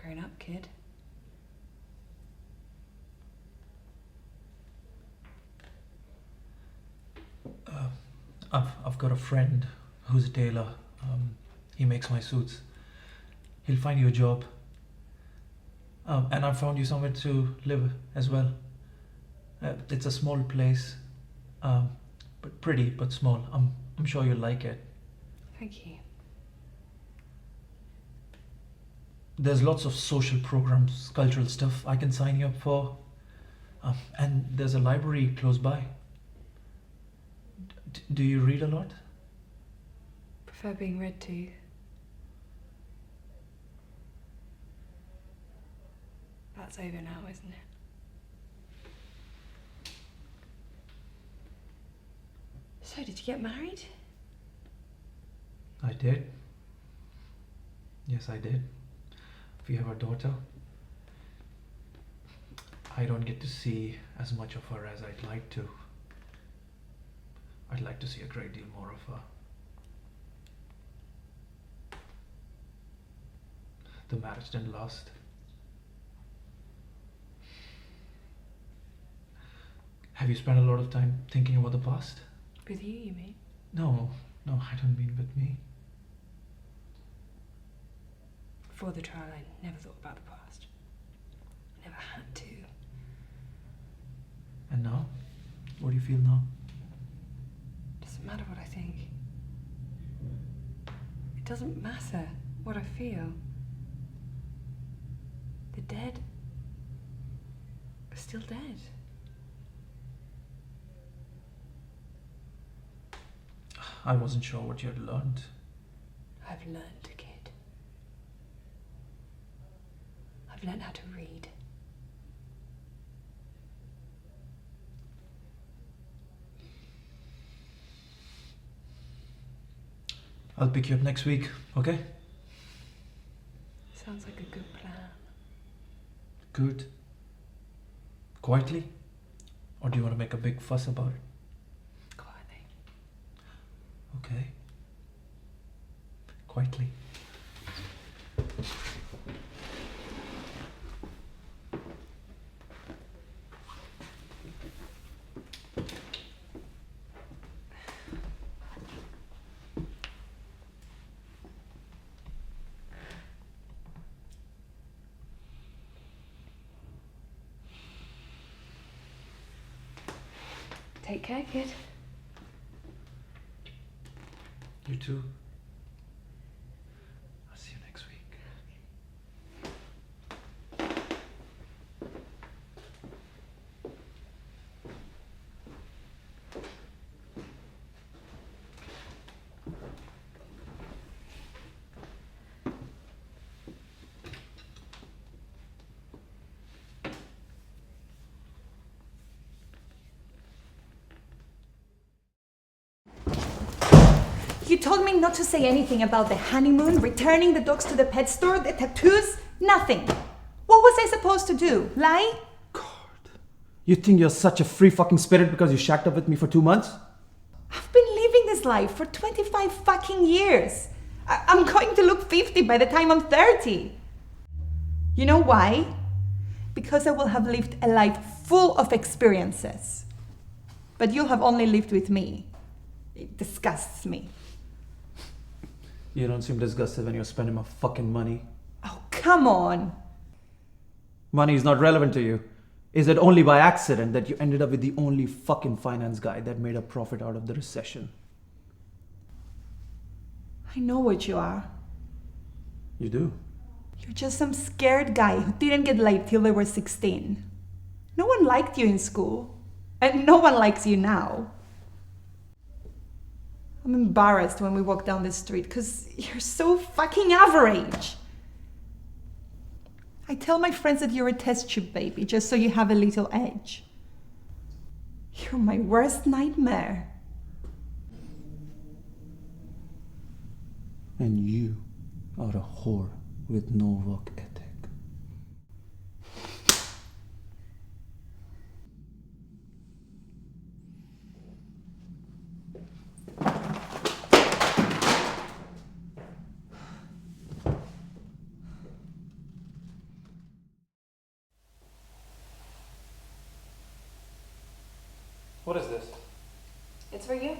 Grown up, kid. I've got a friend who's a tailor. He makes my suits. He'll find you a job. And I found you somewhere to live as well. It's a small place, but pretty, but small. I'm sure you'll like it. Thank you. There's lots of social programs, cultural stuff I can sign you up for. And there's a library close by. Do you read a lot? Prefer being read to. That's over now, isn't it? So, did you get married? I did. Yes, I did. We have a daughter. I don't get to see as much of her as I'd like to. I'd like to see a great deal more of her. The marriage didn't last. Have you spent a lot of time thinking about the past? With you mean? No, I don't mean with me. Before the trial, I never thought about the past. I never had to. And now? What do you feel now? Doesn't matter what I think. It doesn't matter what I feel. The dead are still dead. I wasn't sure what you had learned. I've learned, kid. I've learned how to read. I'll pick you up next week, okay? Sounds like a good plan. Good. Quietly? Or do you want to make a big fuss about it? Quietly. Okay. Quietly. Take care, kid. You too. I'll see you next week. You told me not to say anything about the honeymoon, returning the dogs to the pet store, the tattoos, nothing. What was I supposed to do? Lie? God. You think you're such a free fucking spirit because you shacked up with me for 2 months? I've been living this life for 25 fucking years. I'm going to look 50 by the time I'm 30. You know why? Because I will have lived a life full of experiences. But you'll have only lived with me. It disgusts me. You don't seem disgusted when you're spending my fucking money. Oh, come on. Money is not relevant to you. Is it only by accident that you ended up with the only fucking finance guy that made a profit out of the recession? I know what you are. You do? You're just some scared guy who didn't get laid till they were 16. No one liked you in school. And no one likes you now. I'm embarrassed when we walk down the street because you're so fucking average. I tell my friends that you're a test tube baby just so you have a little edge. You're my worst nightmare. And you are a whore with no work ethic. What is this? It's for you.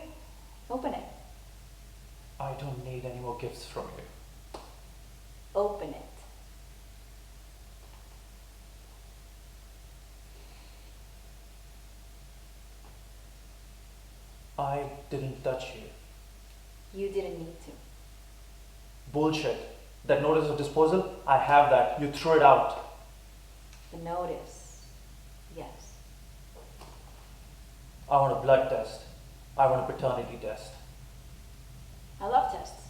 Open it. I don't need any more gifts from you. Open it. I didn't touch you. You didn't need to. Bullshit. That notice of disposal, I have that. You threw it out. The notice. Yes. I want a blood test. I want a paternity test. I love tests.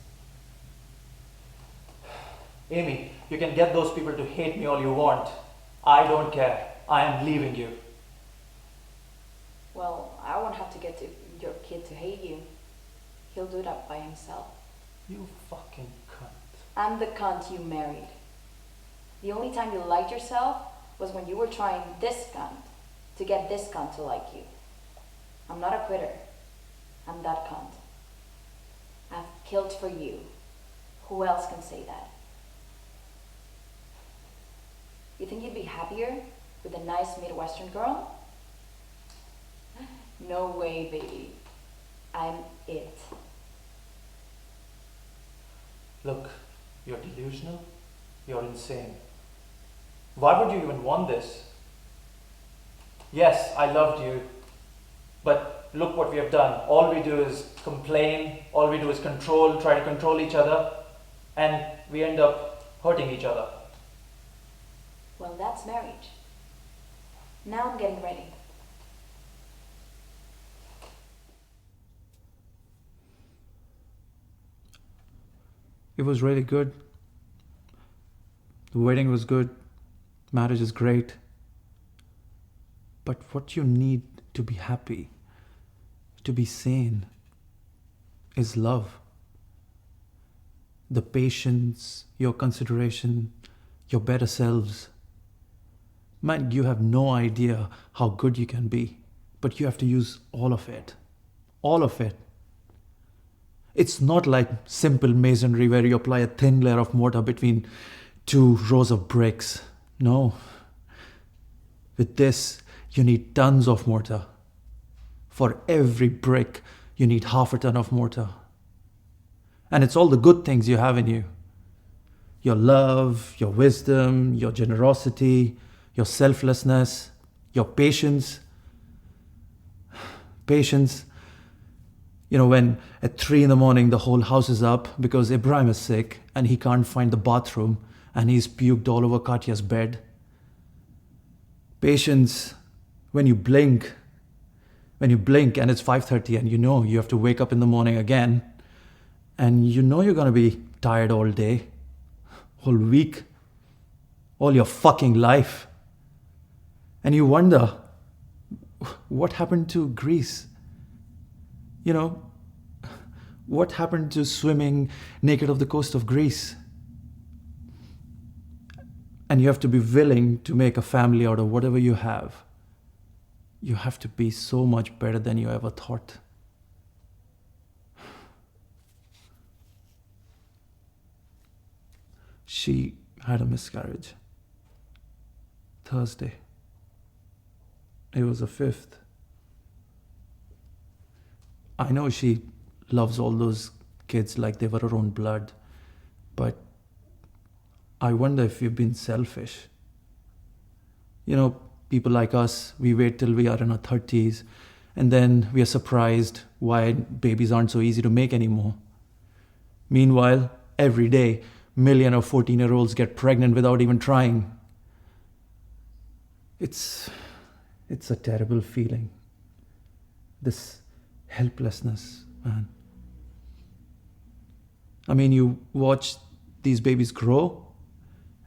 Amy, you can get those people to hate me all you want. I don't care. I am leaving you. Well, I won't have to get your kid to hate you. He'll do that by himself. You fucking cunt. I'm the cunt you married. The only time you liked yourself was when you were trying this cunt to get this cunt to like you. I'm not a quitter. I'm that cunt. I've killed for you. Who else can say that? You think you'd be happier with a nice Midwestern girl? No way, baby. I'm it. Look, you're delusional. You're insane. Why would you even want this? Yes, I loved you. But look what we have done. All we do is complain. All we do is control, try to control each other. And we end up hurting each other. Well, that's marriage. Now I'm getting ready. It was really good. The wedding was good. Marriage is great. But what you need to be happy, to be sane, is love. The patience, your consideration, your better selves. Man, you have no idea how good you can be, but you have to use all of it. All of it. It's not like simple masonry where you apply a thin layer of mortar between two rows of bricks. No. With this, you need tons of mortar. For every brick, you need half a ton of mortar. And it's all the good things you have in you. Your love, your wisdom, your generosity, your selflessness, your patience. Patience. You know, when at 3 a.m. the whole house is up because Ibrahim is sick and he can't find the bathroom and he's puked all over Katya's bed. Patience when you blink and it's 5:30 and you know you have to wake up in the morning again and you know you're going to be tired all day, whole week, all your fucking life. And you wonder, what happened to Greece? You know, what happened to swimming naked off the coast of Greece? And you have to be willing to make a family out of whatever you have. You have to be so much better than you ever thought. She had a miscarriage. Thursday. It was the 5th. I know she loves all those kids like they were her own blood, but I wonder if we've been selfish. You know, people like us, we wait till we are in our 30s and then we are surprised why babies aren't so easy to make anymore. Meanwhile, every day, million of 14-year-olds get pregnant without even trying. It's a terrible feeling. This helplessness, man. I mean, you watch these babies grow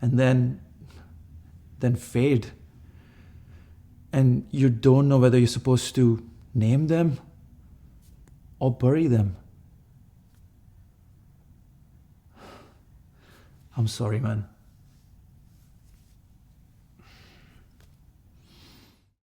and then fade. And you don't know whether you're supposed to name them or bury them. I'm sorry, man.